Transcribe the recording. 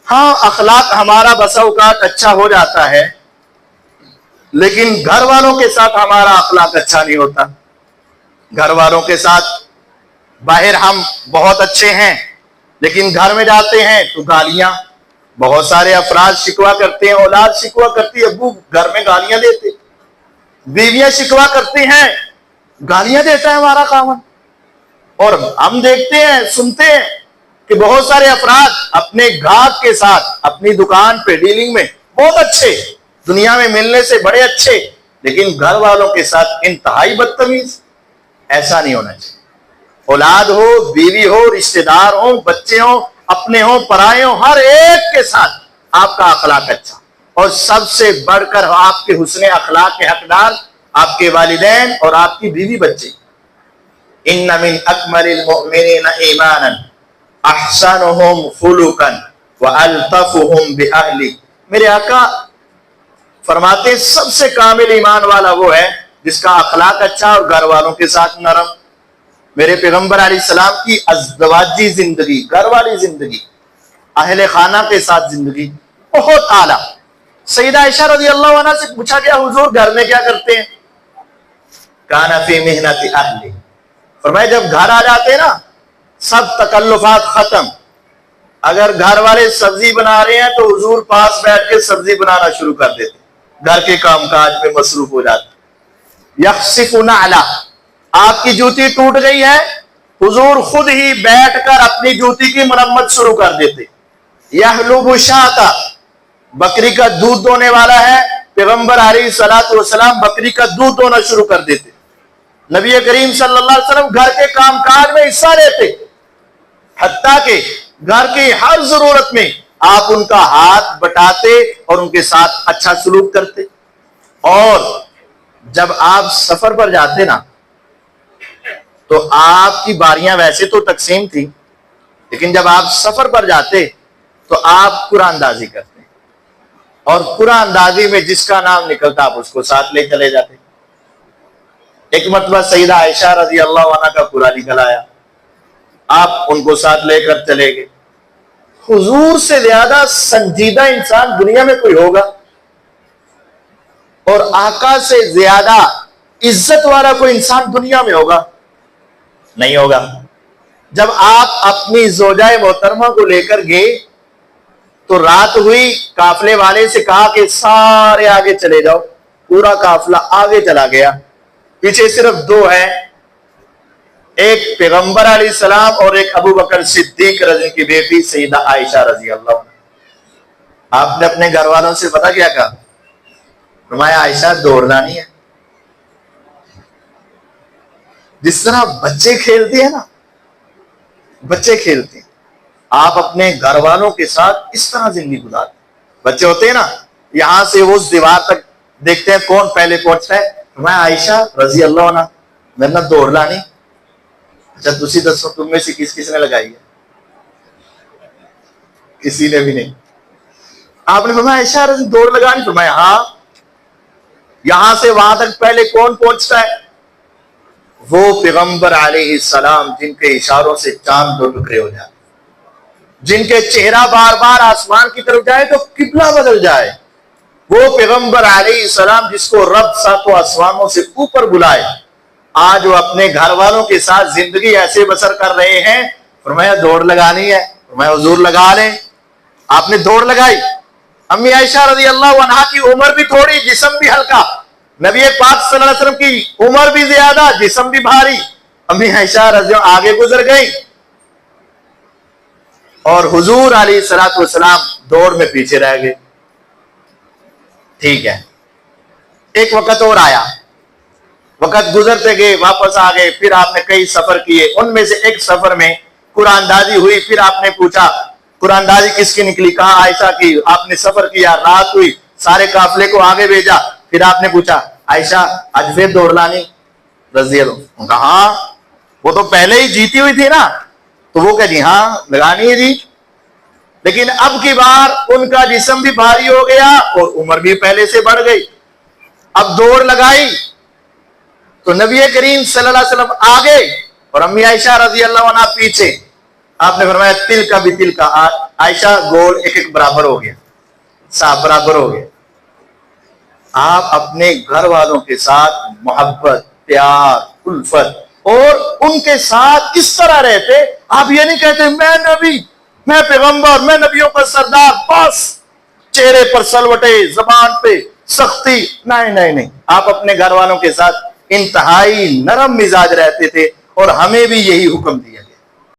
ہاں اخلاق ہمارا بسا اوقات اچھا ہو جاتا ہے، لیکن گھر والوں کے ساتھ ہمارا اخلاق اچھا نہیں ہوتا۔ گھر والوں کے ساتھ باہر ہم بہت اچھے ہیں، لیکن گھر میں جاتے ہیں تو گالیاں۔ بہت سارے افراد شکوہ کرتے ہیں، اولاد شکوہ کرتی ہے، ابو گھر میں گالیاں دیتے، بیویاں شکوہ کرتی ہیں، گالیاں دیتا ہے ہمارا خاوند۔ اور ہم دیکھتے ہیں، سنتے ہیں کہ بہت سارے افراد اپنے گاہک کے ساتھ اپنی دکان پہ ڈیلنگ میں بہت اچھے، دنیا میں ملنے سے بڑے اچھے، لیکن گھر والوں کے ساتھ انتہائی بدتمیز۔ ایسا نہیں ہونا چاہیے۔ اولاد ہو، بیوی ہو، رشتہ دار ہو، بچے ہو، اپنے ہو، پرائے ہو، ہر ایک کے ساتھ آپ کا اخلاق اچھا۔ اور سب سے بڑھ کر آپ کے حسن اخلاق کے حقدار آپ کے والدین اور آپ کی بیوی بچے۔ ان من اکمل المؤمنین ایمانا احسنهم خلقا والطفهم باہلہ۔ میرے آقا فرماتے ہیں سب سے کامل ایمان والا وہ ہے جس کا اخلاق اچھا اور گھر والوں کے ساتھ نرم۔ میرے پیغمبر علیہ السلام کی ازدواجی زندگی، گھر والی زندگی، اہل خانہ کے ساتھ زندگی بہت اعلیٰ۔ سیدہ عائشہ رضی اللہ عنہ سے پوچھا گیا حضور گھر میں کیا کرتے ہیں؟ کان فی محنت اہلہ، فرمایا جب گھر آ جاتے نا سب تکلفات ختم۔ اگر گھر والے سبزی بنا رہے ہیں تو حضور پاس بیٹھ کے سبزی بنانا شروع کر دیتے، گھر کے کام کاج میں مصروف ہو جاتے۔ یخصف نعلہ، آپ کی جوتی ٹوٹ گئی ہے، حضور خود ہی بیٹھ کر اپنی جوتی کی مرمت شروع کر دیتے۔ یحلب شاۃ، بکری کا دودھ دونے والا ہے، پیغمبر علیہ الصلوۃ والسلام بکری کا دودھ دونا شروع کر دیتے۔ نبی کریم صلی اللہ علیہ وسلم گھر کے کام کاج میں حصہ لیتے، حتیٰ کہ گھر کی ہر ضرورت میں آپ ان کا ہاتھ بٹاتے اور ان کے ساتھ اچھا سلوک کرتے۔ اور جب آپ سفر پر جاتے نا تو آپ کی باریاں ویسے تو تقسیم تھی، لیکن جب آپ سفر پر جاتے تو آپ قرآن اندازی کرتے، اور قرآن اندازی میں جس کا نام نکلتا آپ اس کو ساتھ لے چلے جاتے۔ ایک مرتبہ سیدہ عائشہ رضی اللہ عنہ کا قرآن نکل آیا، آپ ان کو ساتھ لے کر چلے گئے۔ حضور سے زیادہ سنجیدہ انسان دنیا میں کوئی ہوگا، اور آقا سے زیادہ عزت والا کوئی انسان دنیا میں ہوگا؟ نہیں ہوگا۔ جب آپ اپنی زوجہ محترمہ کو لے کر گئے تو رات ہوئی، قافلے والے سے کہا کہ سارے آگے چلے جاؤ، پورا قافلہ آگے چلا گیا، پیچھے صرف دو ہیں، ایک پیغمبر علیہ السلام اور ایک ابو بکر صدیق رضی کی بیٹی سیدہ عائشہ رضی اللہ عنہ۔ آپ نے اپنے گھر والوں سے پتہ کیا کہا؟ فرمایا عائشہ دوڑ لانی ہے۔ جس طرح بچے کھیلتے ہیں نا، بچے کھیلتے ہیں، آپ اپنے گھر والوں کے ساتھ اس طرح زندگی گزارتے ہیں۔ بچے ہوتے ہیں نا، یہاں سے وہ اس دیوار تک دیکھتے ہیں کون پہلے پہنچتا ہے، میں عائشہ رضی اللہ عنہ میرے نہ دوڑ لانی۔ اچھا تسی دسو تم میں سے کس نے لگائی ہے؟ کسی نے بھی نہیں۔ آپ نے فرمایا عائشہ رضی دوڑ لگانی؟ فرمایا ہاں۔ یہاں سے وہاں تک پہلے کون پہنچتا ہے؟ وہ پیغمبر علیہ السلام جن کے اشاروں سے چاند دو ٹکڑے ہو جائے، جن کے چہرہ بار بار آسمان کی طرف جائے تو قبلہ بدل جائے، وہ پیغمبر علیہ السلام جس کو رب ساتوں آسمانوں سے اوپر بلائے، آج وہ اپنے گھر والوں کے ساتھ زندگی ایسے بسر کر رہے ہیں۔ فرمایا دوڑ لگانی ہے، فرمایا حضور لگا لیں۔ آپ نے دوڑ لگائی۔ امی عائشہ رضی اللہ عنہا کی عمر بھی تھوڑی، جسم بھی ہلکا، نبی پاک صلی اللہ علیہ وسلم کی عمر بھی زیادہ، جسم بھی بھاری، امی عائشہ رضی اللہ آگے گزر گئی اور حضور علیہ الصلوۃ والسلام دوڑ میں پیچھے رہ گئے۔ ٹھیک ہے، ایک وقت اور آیا، وقت گزرتے گئے، واپس آ گئے، پھر آپ نے کئی سفر کیے، ان میں سے ایک سفر میں قرآن اندازی ہوئی، پھر آپ نے پوچھا قرآن اندازی کس کی نکلی؟ کہا عائشہ کی۔ آپ نے سفر کیا، رات ہوئی، سارے قافلے کو آگے بھیجا، پھر آپ نے پوچھا عائشہ آج پھر دوڑ لانی رضی اللہ؟ کہا ہاں، وہ تو پہلے ہی جیتی ہوئی تھی نا، تو وہ کہ جی ہاں لگانی ہے جی۔ لیکن اب کی بار ان کا جسم بھی بھاری ہو گیا اور عمر بھی پہلے سے بڑھ گئی، اب دوڑ لگائی تو نبی کریم صلی اللہ علیہ وسلم آگے اور امی عائشہ رضی اللہ عنہ پیچھے۔ آپ نے فرمایا تل کا بھی تل کا، عائشہ گول ایک ایک برابر ہو گیا, صاف برابر ہو گیا. آپ اپنے گھر والوں کے ساتھ محبت, پیار, الفت اور ان کے ساتھ اس طرح رہتے. آپ یہ نہیں کہتے میں نبی, میں پیغمبر, میں نبیوں کا سردار, بس چہرے پر سلوٹے, زبان پہ سختی. نہیں نہیں نہیں, آپ اپنے گھر والوں کے ساتھ انتہائی نرم مزاج رہتے تھے اور ہمیں بھی یہی حکم دیا.